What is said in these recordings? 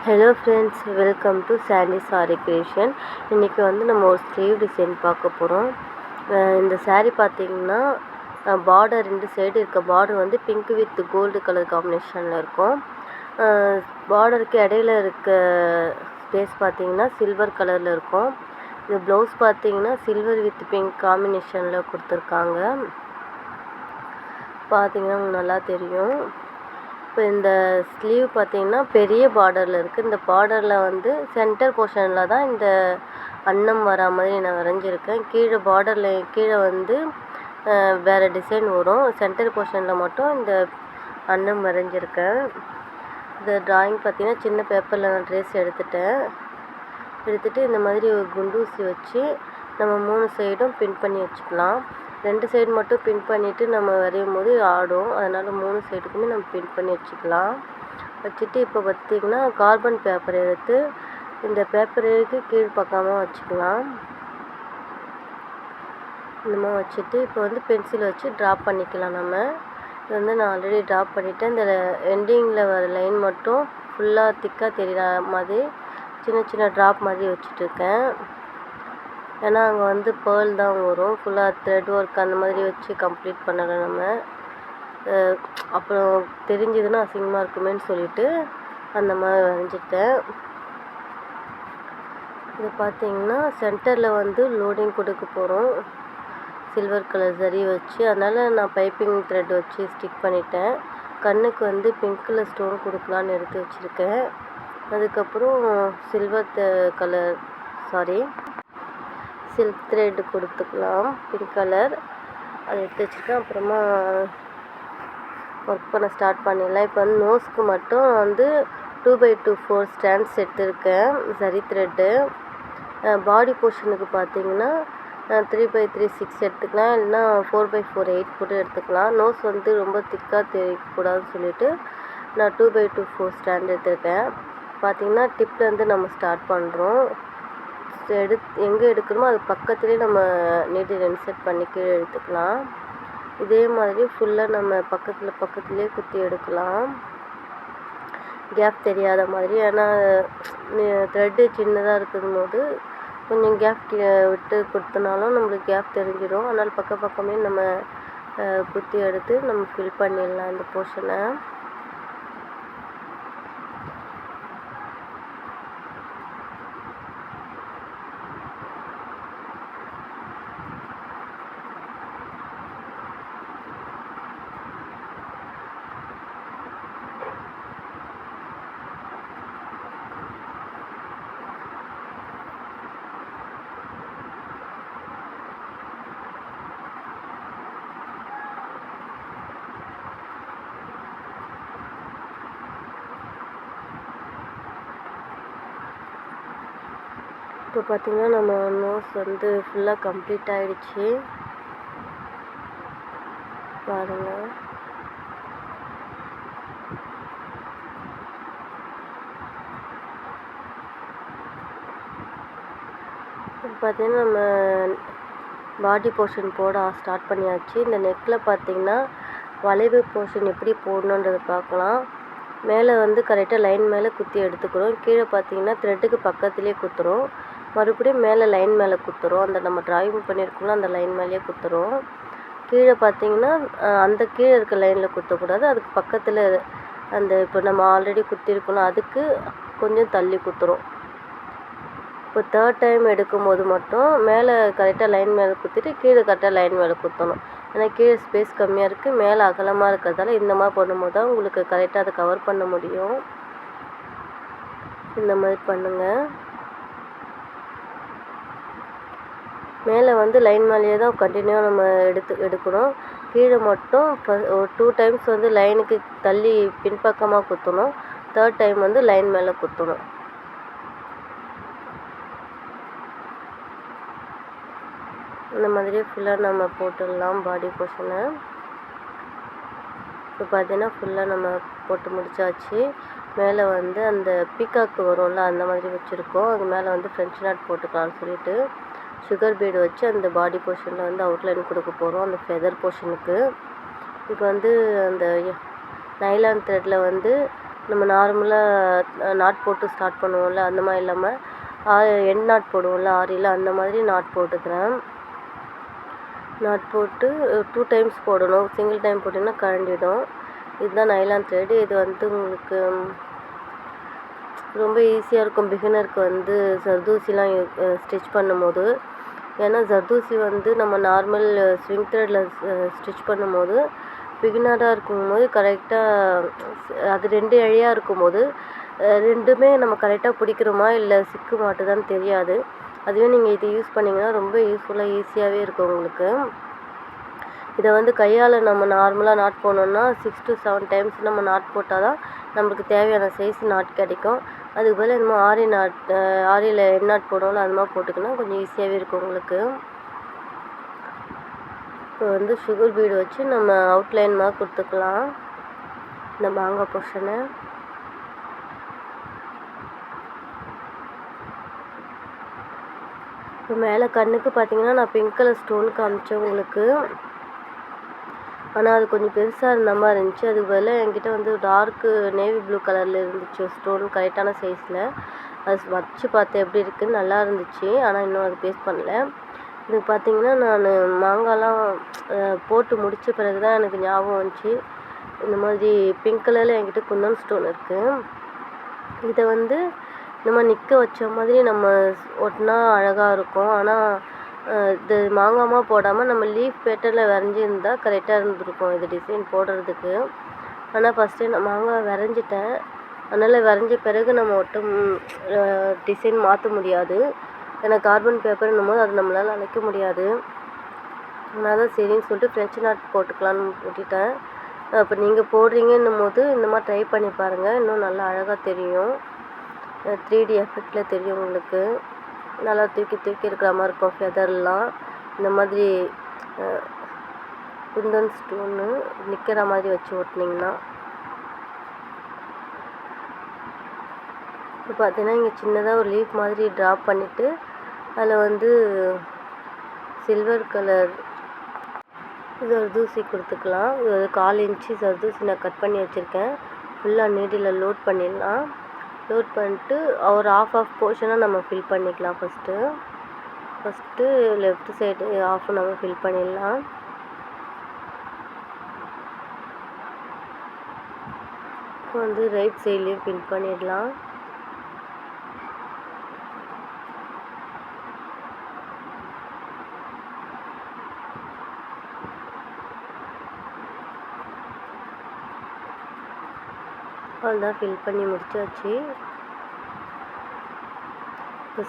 Hello friends, welcome to Sandy Saree Creation. இன்றைக்கி வந்து நம்ம ஒரு ஸ்லீவ் டிசைன் பார்க்க போகிறோம். இந்த saree பார்த்திங்கன்னா பார்டர் 2 சைடு இருக்க பார்டர் வந்து பிங்க் வித் கோல்டு கலர் காம்பினேஷனில் இருக்கும். பார்டருக்கு இடையில இருக்க ஸ்பேஸ் பார்த்திங்கன்னா சில்வர் கலரில் இருக்கும். இந்த ப்ளவுஸ் பார்த்திங்கன்னா சில்வர் வித் பிங்க் காம்பினேஷனில் கொடுத்துருக்காங்க. பார்த்திங்கன்னா உங்களுக்கு நல்லா தெரியும். இப்போ இந்த ஸ்லீவ் பார்த்திங்கன்னா பெரிய பார்டரில் இருக்குது. இந்த பார்டரில் வந்து சென்டர் போர்ஷனில் தான் இந்த அன்னம் வரா மாதிரி நான் வரைஞ்சிருக்கேன். கீழே பார்டரில் கீழே வந்து வேறு டிசைன் வரும். சென்டர் போர்ஷனில் மட்டும் இந்த அன்னம் வரைஞ்சிருக்கேன். இந்த ட்ராயிங் பார்த்திங்கன்னா சின்ன பேப்பரில் நான் ட்ரேஸ் எடுத்துகிட்டு இந்த மாதிரி ஒரு குண்டூசி வச்சு நம்ம 3 சைடும் பின் பண்ணி வச்சுக்கலாம். 2 சைடு மட்டும் பின் பண்ணிவிட்டு நம்ம வரையும் போது ஆடும். அதனால் 3 சைடுக்குமே நம்ம பின் பண்ணி வச்சுட்டு இப்போ பார்த்திங்கன்னா கார்பன் பேப்பர் எடுத்து இந்த பேப்பருக்கு கீழ் பக்கமாக வச்சுக்கலாம். இந்த மாதிரி வச்சுட்டு இப்போ வந்து பென்சில் வச்சு ட்ராப் பண்ணிக்கலாம். நம்ம இது வந்து நான் ஆல்ரெடி ட்ராப் பண்ணிவிட்டேன். இந்த எண்டிங்கில் வர லைன் மட்டும் ஃபுல்லாக திக்காக தெரிகிற மாதிரி சின்ன சின்ன ட்ராப் மாதிரி வச்சுட்ருக்கேன். ஏன்னா அங்கே வந்து பேர்ல் தான் வரும். ஃபுல்லாக த்ரெட் ஒர்க் அந்த மாதிரி வச்சு கம்ப்ளீட் பண்ணலை நம்ம. அப்புறம் தெரிஞ்சதுன்னா அசிங்கமாக இருக்குமேன்னு சொல்லிவிட்டு அந்த மாதிரி வரைஞ்சிட்டேன். இது பார்த்திங்கன்னா சென்டரில் வந்து லோடிங் கொடுக்க போகிறோம். சில்வர் கலர் சரி வச்சு, அதனால் நான் பைப்பிங் த்ரெட் வச்சு ஸ்டிக் பண்ணிட்டேன். கண்ணுக்கு வந்து பிங்க் கலர் ஸ்டோன் கொடுக்கலான்னு எடுத்து வச்சுருக்கேன். அதுக்கப்புறம் சில்க் த்ரெட் கொடுத்துக்கலாம் பிங்க் கலர். அதை எடுத்து வச்சுருக்கேன். அப்புறமா ஒர்க் பண்ண ஸ்டார்ட் பண்ணிடலாம். இப்போ வந்து நோஸ்க்கு மட்டும் வந்து 2x2 4 ஸ்டாண்ட்ஸ் எடுத்துருக்கேன் சரி த்ரெட்டு. பாடி போர்ஷனுக்கு பார்த்திங்கன்னா 3x3 6 எடுத்துக்கலாம், இல்லைனா 4x4 8 கூட எடுத்துக்கலாம். நோஸ் வந்து ரொம்ப திக்காக தெரியக்கூடாதுன்னு சொல்லிவிட்டு நான் 2x2 4 ஸ்டாண்ட் எடுத்துருக்கேன். பார்த்திங்கன்னா டிப்லேருந்து நம்ம ஸ்டார்ட் பண்ணுறோம். எங்கே எடுக்கணுமோ அது பக்கத்துலேயே நம்ம நீடில் இன்சர்ட் பண்ணி கீழே எடுத்துக்கலாம். இதே மாதிரி ஃபுல்லாக நம்ம பக்கத்துலேயே குத்தி எடுக்கலாம், கேப் தெரியாத மாதிரி. ஏன்னா த்ரெட்டு சின்னதாக இருக்கும் போது கொஞ்சம் கேப் விட்டு கொடுத்தனாலும் நம்மளுக்கு கேப் தெரிஞ்சிடும். அதனால் பக்கமே நம்ம குத்தி எடுத்து நம்ம ஃபில் பண்ணிடலாம் இந்த போர்ஷனை. இப்போ பார்த்திங்கன்னா நம்ம நோஸ் வந்து ஃபுல்லாக கம்ப்ளீட் ஆகிடுச்சு பாருங்கள். இப்போ பார்த்திங்கன்னா நம்ம பாடி போர்ஷன் போட ஸ்டார்ட் பண்ணியாச்சு. இந்த நெக்கில் பார்த்திங்கன்னா வளைவு போர்ஷன் எப்படி போடணுன்றதை பார்க்கலாம். மேலே வந்து கரெக்டாக லைன் மேலே குத்தி எடுத்துக்கிறோம். கீழே பார்த்திங்கன்னா த்ரெட்டுக்கு பக்கத்துலேயே குத்துறோம். மறுபடியும் மேலே லைன் மேலே குத்துறோம். அந்த நம்ம ட்ராயிங் பண்ணியிருக்கோம்ல அந்த லைன் மேலேயே குத்துறோம். கீழே பார்த்திங்கன்னா அந்த கீழே இருக்க லைனில் குத்தக்கூடாது, அதுக்கு பக்கத்தில் அந்த இப்போ நம்ம ஆல்ரெடி குத்திருக்கோம்ல அதுக்கு கொஞ்சம் தள்ளி குத்துறோம். இப்போ 3rd டைம் எடுக்கும்போது மட்டும் மேலே கரெக்டாக லைன் மேலே குத்திட்டு கீழே கரெக்டாக லைன் மேலே குத்தணும். ஏன்னா கீழே ஸ்பேஸ் கம்மியாக இருக்குது, மேலே அகலமாக இருக்கிறதால இந்த மாதிரி பண்ணும்போது தான் உங்களுக்கு கரெக்டாக அதை கவர் பண்ண முடியும். இந்த மாதிரி பண்ணுங்கள். மேலே வந்து லைன் மேலேயே தான் கண்டினியூவாக நம்ம எடுக்கணும். கீழே மட்டும் ஒரு 2 டைம்ஸ் வந்து லைனுக்கு தள்ளி பின்பக்கமாக குத்தணும். 3rd டைம் வந்து லைன் மேலே குத்தணும். இந்த மாதிரியே ஃபுல்லாக நம்ம போட்டுடலாம் பாடி போர்ஷனை. இப்போ பார்த்திங்கன்னா ஃபுல்லாக நம்ம போட்டு முடிச்சாச்சு. மேலே வந்து அந்த பீகாக்கு வரும்ல அந்த மாதிரி வச்சுருக்கோம். அது மேலே வந்து ஃப்ரெஞ்ச் நாட் போட்டுக்கலாம்னு சொல்லிட்டு சுகர் பீடு வச்சு அந்த பாடி போர்ஷனில் வந்து அவுட்லைன் கொடுக்க போகிறோம் அந்த ஃபெதர் போர்ஷனுக்கு. இப்போ வந்து அந்த நைலான் த்ரெட்டில் வந்து நம்ம நார்மலாக நாட் போட்டு ஸ்டார்ட் பண்ணுவோம்ல, அந்த மாதிரி இல்லாமல் எண்ட் நாட் போடுவோம்ல ஆரியில், அந்த மாதிரி நாட் போட்டுக்கிறேன். நாட் போட்டு 2 டைம்ஸ் போடணும். சிங்கிள் டைம் போட்டிங்கன்னா கழண்டிடும். இதுதான் நைலான் த்ரெட். இது வந்து உங்களுக்கு ரொம்ப ஈஸியாக இருக்கும் பிகினருக்கு வந்து ஜர்தோசிலாம் ஸ்டிச் பண்ணும்போது. ஏன்னா ஜர்தோசி வந்து நம்ம நார்மல் ஸ்விங் த்ரெட்டில் ஸ்டிச் பண்ணும்போது பிகினராக இருக்கும்போது கரெக்டாக அது 2 இழையாக இருக்கும்போது 2மே நம்ம கரெக்டாக பிடிக்கிறோமா இல்லை சிக்கு மாட்டுதான்னு தெரியாது. அதுவே நீங்கள் இது யூஸ் பண்ணிங்கன்னா ரொம்ப யூஸ்ஃபுல்லாக ஈஸியாகவே இருக்கும் உங்களுக்கு. இதை வந்து கையால் நம்ம நார்மலாக நாட் போடணுன்னா 6 to 7 டைம்ஸ் நம்ம நாட் போட்டால் தான் நம்மளுக்கு தேவையான சைஸ் நாட் கிடைக்கும். அதுக்கு பதில் இந்த மாதிரி ஆரியில் எண்ட் நாட் போடுவோம்ல, அது மாதிரி போட்டுக்கினா கொஞ்சம் ஈஸியாகவே இருக்கும் உங்களுக்கு. இப்போ வந்து சுகர் பீடு வச்சு நம்ம அவுட்லைன் மாதிரி கொடுத்துக்கலாம் இந்த மாங்காய் போர்ஷனை. இப்போ மேலே கண்ணுக்கு பார்த்தீங்கன்னா நான் பிங்க் கலர் ஸ்டோன் காமிச்சேன் உங்களுக்கு. ஆனால் அது கொஞ்சம் பெருசாக இருந்த மாதிரி இருந்துச்சு. அதுக்கு பதிலாக என்கிட்ட வந்து டார்க்கு நேவி ப்ளூ கலரில் இருந்துச்சு ஸ்டோன் கரெக்டான சைஸில். அது வச்சு பார்த்தேன் எப்படி இருக்குதுன்னு, நல்லா இருந்துச்சு. ஆனால் இன்னும் அது பேஸ்ட் பண்ணல. இது பார்த்திங்கன்னா நான் மாங்காய்லாம் போட்டு முடித்த பிறகு தான் எனக்கு ஞாபகம் வந்துச்சு, இந்த மாதிரி பிங்க் கலரில் என்கிட்ட குந்தன் ஸ்டோன் இருக்குது. இதை வந்து இந்த மாதிரி நிற்க வச்ச மாதிரி நம்ம ஒட்டினா அழகாக இருக்கும். ஆனால் இது மாங்காய் போடாமல் நம்ம லீஃப் பேட்டர்னில் வரைஞ்சிருந்தா கரெக்டாக இருந்திருக்கும் இது டிசைன் போடுறதுக்கு. ஆனால் ஃபஸ்ட்டு நான் மாங்காய் வரைஞ்சிட்டேன். அதனால் வரைஞ்ச பிறகு நம்ம ஒட்டும் டிசைன் மாற்ற முடியாது. ஏன்னா கார்பன் பேப்பர்னும் போது அது நம்மளால் அழைக்க முடியாது. அதனால தான் சரின்னு சொல்லிட்டு ஃப்ரெஞ்ச் நாட் போட்டுக்கலான்னு விட்டுட்டேன். இப்போ நீங்கள் போடுறீங்கன்னும் போது இந்த மாதிரி ட்ரை பண்ணி பாருங்கள், இன்னும் நல்லா அழகாக தெரியும். 3D எஃபெக்டில் தெரியும் உங்களுக்கு. நல்லா தூக்கி இருக்கிற மாதிரி இருக்கும் ஃபெதர்லாம். இந்த மாதிரி குந்தன் ஸ்டோனு நிற்கிற மாதிரி வச்சு ஓட்டினீங்கன்னா. இப்போ பார்த்தீங்கன்னா இங்கே சின்னதாக ஒரு லீஃப் மாதிரி ட்ராப் பண்ணிவிட்டு அதில் வந்து சில்வர் கலர் ஜர்தோசி கொடுத்துக்கலாம். இது ஒரு 1/4 இன்ச்சு ஜர்தோசி நான் கட் பண்ணி வச்சுருக்கேன். ஃபுல்லாக நீடில் லோட் பண்ணிடலாம். லோட் பண்ணிட்டு ஒரு ஆஃப் போர்ஷனாக நம்ம ஃபில் பண்ணிக்கலாம். ஃபஸ்ட்டு லெஃப்ட் சைடு ஆஃப் நம்ம ஃபில் பண்ணிடலாம். இப்போ வந்து ரைட் சைட்லேயும் ஃபில் பண்ணிடலாம். அவ்வளோதான், ஃபில் பண்ணி முடிச்சாச்சு. இப்போ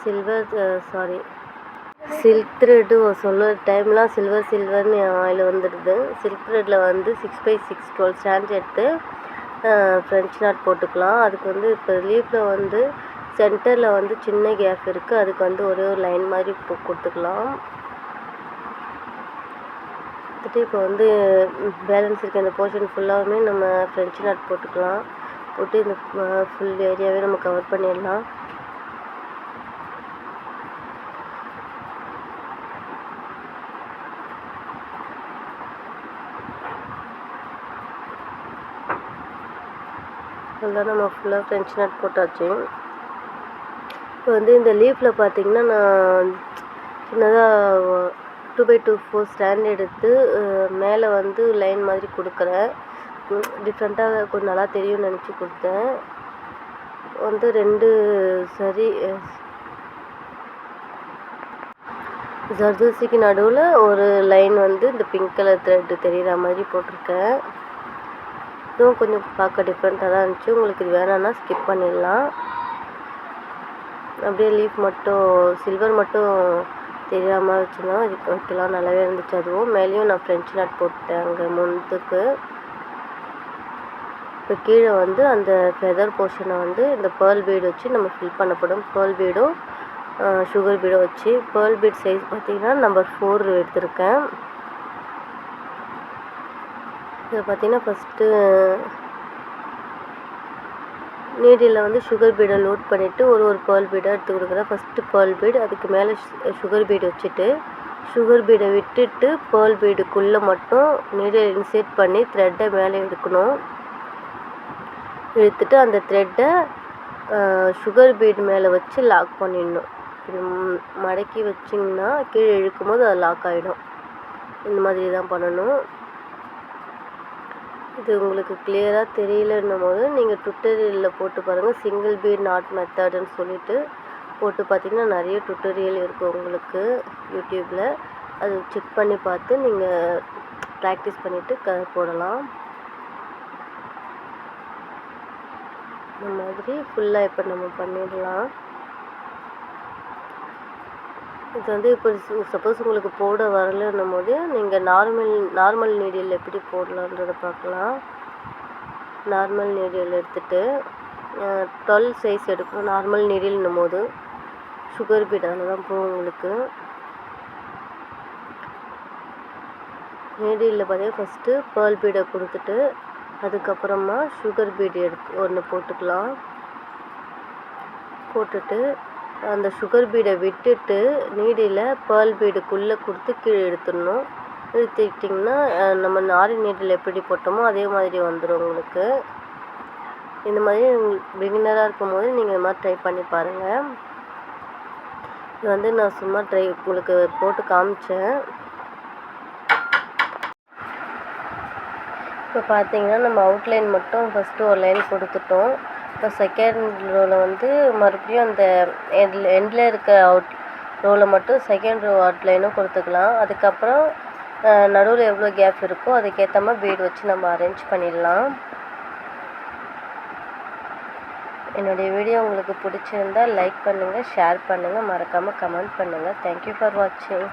சில்க் த்ரெட்டு சொல்ல டைம்லாம் சில்வர்னு ஆயில் வந்துடுது. சில்க் த்ரெட்டில் வந்து 6x6 12 ஸ்டாண்ட்ஸ் எடுத்து ஃப்ரெஞ்ச் நாட் போட்டுக்கலாம். அதுக்கு வந்து இப்போ லீஃபில் வந்து சென்டரில் வந்து சின்ன கேப் இருக்குது. அதுக்கு வந்து ஒரே ஒரு லைன் மாதிரி கொடுத்துக்கலாம். இப்போ வந்து பேலன்ஸ் இருக்க இந்த போர்ஷன் ஃபுல்லாகவுமே நம்ம ஃப்ரெஞ்ச் நாட் போட்டுக்கலாம். போட்டு இந்த ஃபுல் ஏரியாவே நம்ம கவர் பண்ணிடலாம். அதுதான் நம்ம ஃபுல்லாக ஃப்ரெஞ்ச் நாட் போட்டாச்சு. இப்போ வந்து இந்த லீஃபில் பார்த்திங்கன்னா நான் சின்னதாக 2x2 ஸ்டாண்ட் எடுத்து மேலே வந்து லைன் மாதிரி கொடுக்குறேன். டிஃப்ரெண்ட்டாக கொஞ்சம் நல்லா தெரியும்னு நினச்சி கொடுத்தேன். வந்து 2 ஜர்தோசிக்கு நடுவில் ஒரு லைன் வந்து இந்த பிங்க் கலர் த்ரெட்டு தெரிகிற மாதிரி போட்டிருக்கேன். இதுவும் கொஞ்சம் பார்க்க டிஃப்ரெண்ட்டாக தான் இருந்துச்சு. உங்களுக்கு இது வேணான்னா ஸ்கிப் பண்ணிடலாம். அப்படியே லீஃப் மட்டும் சில்வர் மட்டும் தெரியாத மாதிரி வச்சுருந்தோம். இதுக்கு வைக்கலாம், நல்லாவே இருந்துச்சு. அதுவும் மேலேயும் நான் ஃப்ரெஞ்ச் நாட் போட்டேன் அங்கே முன்னுக்கு. இப்போ கீழே வந்து அந்த ஃபெதர் போர்ஷனை வந்து இந்த பேர்ல் பீடு வச்சு நம்ம ஃபில் பண்ணப்படும். பேர்ல் பீடும் சுகர் பீடும் வச்சு. பேர்ல் பீட் சைஸ் பார்த்திங்கன்னா நம்பர் 4 எடுத்திருக்கேன். இதை பார்த்திங்கன்னா ஃபஸ்ட்டு நீடில் வந்து சுகர் பீடை லோட் பண்ணிவிட்டு ஒரு பேர்ல் பீடாக எடுத்து கொடுக்குறேன். ஃபஸ்ட்டு பேர்ல் பீடு, அதுக்கு மேலே சுகர் பீடு வச்சுட்டு சுகர் பீடை விட்டுட்டு பேர்ல் பீடுக்குள்ளே மட்டும் நீடில் இன்சர்ட் பண்ணி த்ரெட்டை மேலே எடுக்கணும். இழுத்துட்டு அந்த த்ரெட்டை சுகர் பீட் மேலே வச்சு லாக் பண்ணிடணும். இப்படி மடக்கி வச்சிங்கன்னா கீழே இழுக்கும்போது அது லாக் ஆகிடும். இந்த மாதிரி தான் பண்ணணும். இது உங்களுக்கு கிளியராக தெரியலன்னும் போது நீங்கள் டுட்டோரியலில் போட்டு பாருங்கள். சிங்கிள் பீட் நாட் மெத்தடுன்னு சொல்லிட்டு போட்டு பார்த்தீங்கன்னா நிறைய டுட்டோரியல் இருக்குது உங்களுக்கு யூடியூப்பில். அது செக் பண்ணி பார்த்து நீங்கள் ப்ராக்டிஸ் பண்ணிவிட்டு போடலாம். இந்த மாதிரி ஃபுல்லாக இப்போ நம்ம பண்ணிடலாம். இது வந்து இப்போ சப்போஸ் உங்களுக்கு போட வரலன்னும் போது நீங்கள் நார்மல் நீடில் எப்படி போடலான்றதை பார்க்கலாம். நார்மல் நீடில் எடுத்துகிட்டு 12 சைஸ் எடுக்கணும். நார்மல் நீடில்னும் போது சுகர் பீட் அதில் தான் போகும் உங்களுக்கு. நீடிலில் பார்த்தீங்கன்னா ஃபஸ்ட்டு பேர்ல் பீடை கொடுத்துட்டு அதுக்கப்புறமா சுகர் பீட் ஒன்று போட்டுக்கலாம். போட்டுட்டு அந்த சுகர் பீடை விட்டுட்டு நீடில் பேர்ல் பீடுக்குள்ளே கொடுத்து கீழே எடுத்துடணும். இழுத்துக்கிட்டிங்கன்னா நம்ம நாரி நீடில் எப்படி போட்டோமோ அதே மாதிரி வந்துடும் உங்களுக்கு. இந்த மாதிரி பிகினராக இருக்கும்போது நீங்கள் இந்த மாதிரி ட்ரை பண்ணி பாருங்கள். இது வந்து நான் சும்மா உங்களுக்கு போட்டு காமிச்சேன். இப்போ பார்த்தீங்கன்னா நம்ம அவுட்லைன் மட்டும் ஃபஸ்ட்டு ஒரு லைன் கொடுத்துட்டோம். இப்போ செகண்ட் ரோவில் வந்து மறுபடியும் அந்த எண்டில் இருக்க ரோவில் மட்டும் செகண்ட் ரோ அவுட்லைனும் கொடுத்துக்கலாம். அதுக்கப்புறம் நடுவில் எவ்வளோ கேப் இருக்கோ அதுக்கேற்ற மாதிரி பீட் வச்சு நம்ம அரேஞ்ச் பண்ணிடலாம். என்னுடைய வீடியோ உங்களுக்கு பிடிச்சிருந்தால் லைக் பண்ணுங்கள், ஷேர் பண்ணுங்கள், மறக்காமல் கமெண்ட் பண்ணுங்கள். தேங்க்யூ ஃபார் வாட்சிங்.